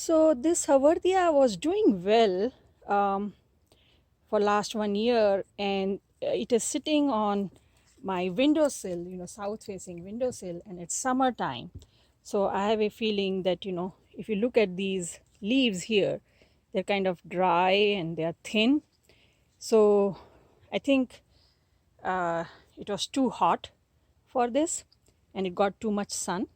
So this Haworthia was doing well for last 1 year, and it is sitting on my windowsill, south facing windowsill, and it's summertime. So I have a feeling that, if you look at these leaves here, they're kind of dry and they're thin. So I think it was too hot for this and it got too much sun.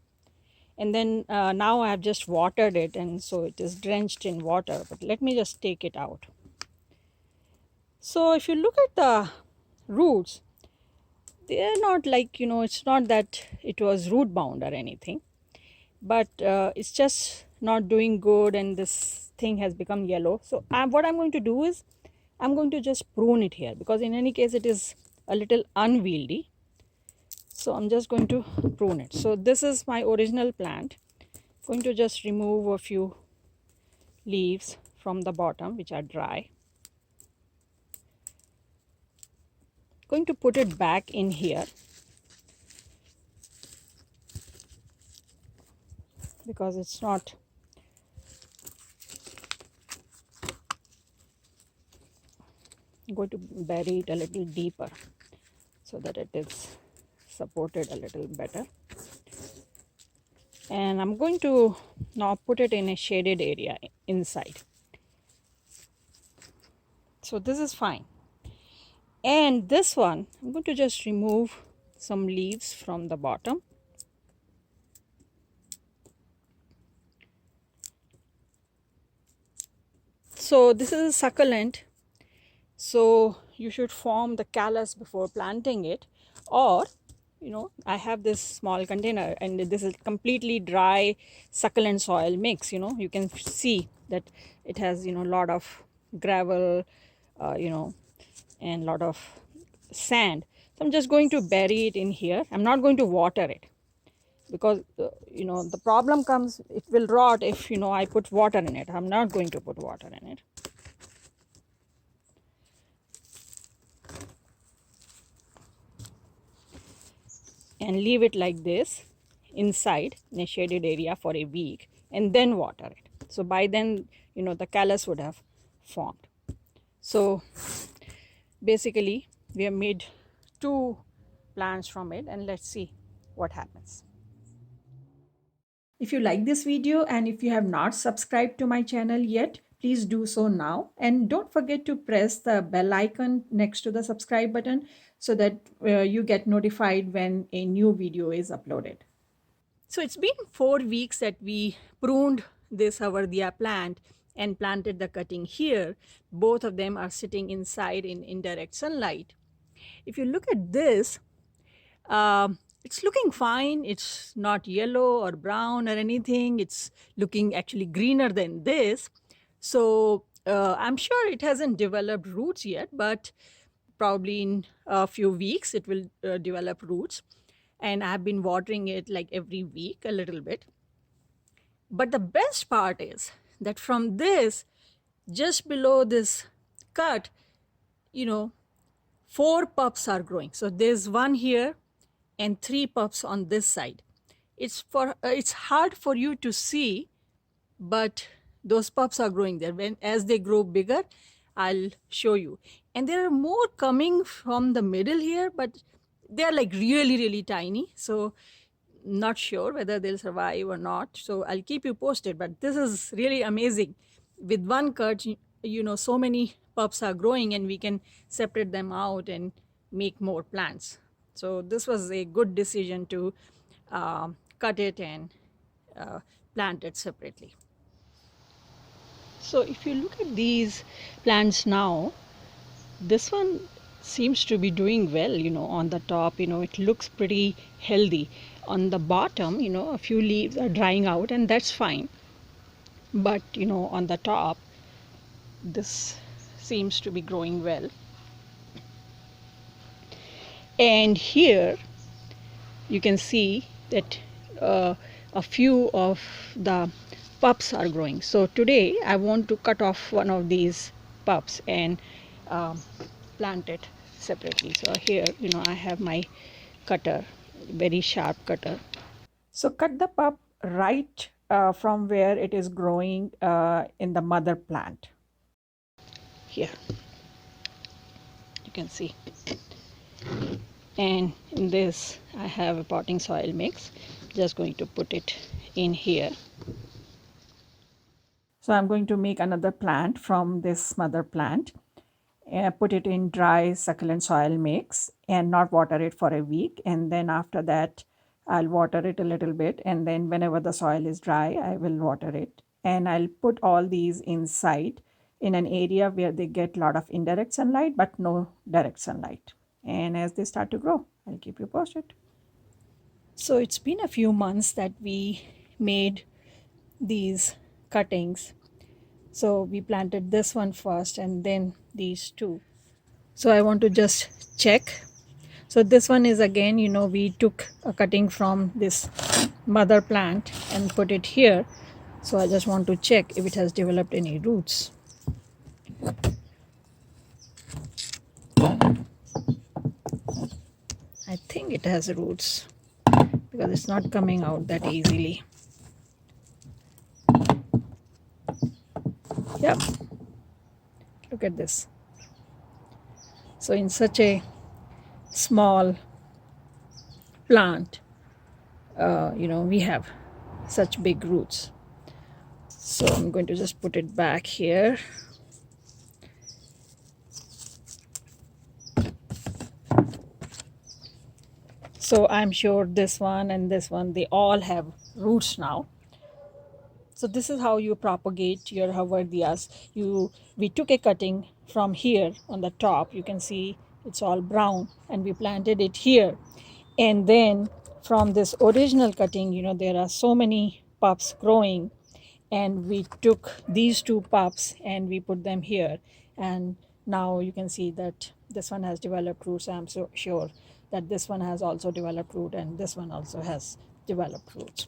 And then now I have just watered it, and so it is drenched in water. But let me just take it out. So if you look at the roots, they are not like, it's not that it was root bound or anything, but it's just not doing good, and this thing has become yellow. So what I'm going to do is I'm going to just prune it here, because in any case it is a little unwieldy. So I'm just going to prune it. So this is my original plant. I'm going to just remove a few leaves from the bottom which are dry. Going to put it back in here because it's not I'm going to bury it a little deeper so that it is supported a little better. And I'm going to now put it in a shaded area inside. So this is fine. And this one, I'm going to just remove some leaves from the bottom. So this is a succulent, so you should form the callus before planting it, or I have this small container and this is completely dry succulent soil mix. You can see that it has a lot of gravel, and lot of sand. So I'm just going to bury it in here. I'm not going to water it, because the problem comes, it will rot if I put water in it. I'm not going to put water in it. And leave it like this inside in a shaded area for a week, and then water it. So by then the callus would have formed. So basically we have made 2 plants from it, and let's see what happens. If you like this video and if you have not subscribed to my channel yet, please do so now, and don't forget to press the bell icon next to the subscribe button so that you get notified when a new video is uploaded. So it's been 4 weeks that we pruned this Haworthia plant and planted the cutting here. Both of them are sitting inside in indirect sunlight. If you look at this, it's looking fine. It's not yellow or brown or anything. It's looking actually greener than this. So I'm sure it hasn't developed roots yet, but probably in a few weeks it will develop roots. And I've been watering it like every week a little bit. But the best part is that from this, just below this cut, 4 pups are growing. So there's 1 here and 3 pups on this side. It's hard for you to see, but those pups are growing there. As they grow bigger, I'll show you. And there are more coming from the middle here, but they're like really, really tiny. So not sure whether they'll survive or not. So I'll keep you posted. But this is really amazing. With 1 cut, so many pups are growing, and we can separate them out and make more plants. So this was a good decision to cut it and plant it separately. So if you look at these plants now, this one seems to be doing well, on the top, it looks pretty healthy. On the bottom, a few leaves are drying out, and that's fine. But, on the top, this seems to be growing well. And here you can see that a few of the pups are growing. So today I want to cut off one of these pups and plant it separately. So here, I have my cutter, very sharp cutter. So cut the pup right from where it is growing in the mother plant. Here you can see, and in this I have a potting soil mix. Just going to put it in here. So I'm going to make another plant from this mother plant, put it in dry succulent soil mix and not water it for a week, and then after that I'll water it a little bit, and then whenever the soil is dry I will water it, and I'll put all these inside in an area where they get a lot of indirect sunlight but no direct sunlight, and as they start to grow I'll keep you posted. So it's been a few months that we made these cuttings. So we planted this one first and then these two. So I want to just check. So this one is again, we took a cutting from this mother plant and put it here. So I just want to check if it has developed any roots. I think it has roots because it's not coming out that easily. Yep. Look at this. So in such a small plant, we have such big roots. So I'm going to just put it back here. So I'm sure this one and this one, they all have roots now. So this is how you propagate your Haworthias. We took a cutting from here on the top. You can see it's all brown, and we planted it here. And then from this original cutting, there are so many pups growing, and we took these two pups and we put them here. And now you can see that this one has developed roots. I'm so sure that this one has also developed root, and this one also has developed roots.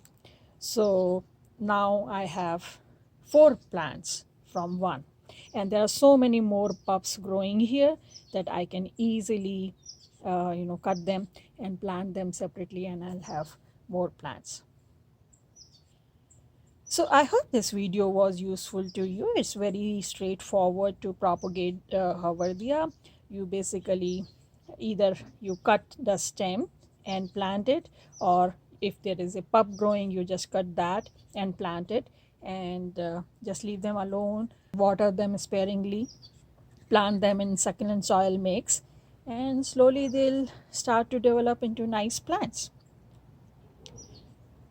So now I have 4 plants from one, and there are so many more pups growing here that I can easily cut them and plant them separately, and I'll have more plants. So I hope this video was useful to you. It's very straightforward to propagate Haworthia. You basically either you cut the stem and plant it, or if there is a pup growing, you just cut that and plant it, and just leave them alone, water them sparingly, plant them in succulent soil mix, and slowly they'll start to develop into nice plants.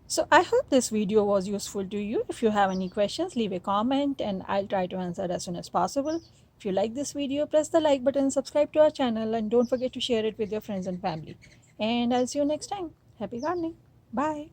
So I hope this video was useful to you. If you have any questions, leave a comment and I'll try to answer as soon as possible. If you like this video, press the like button, subscribe to our channel, and don't forget to share it with your friends and family. And I'll see you next time. Happy gardening. Bye.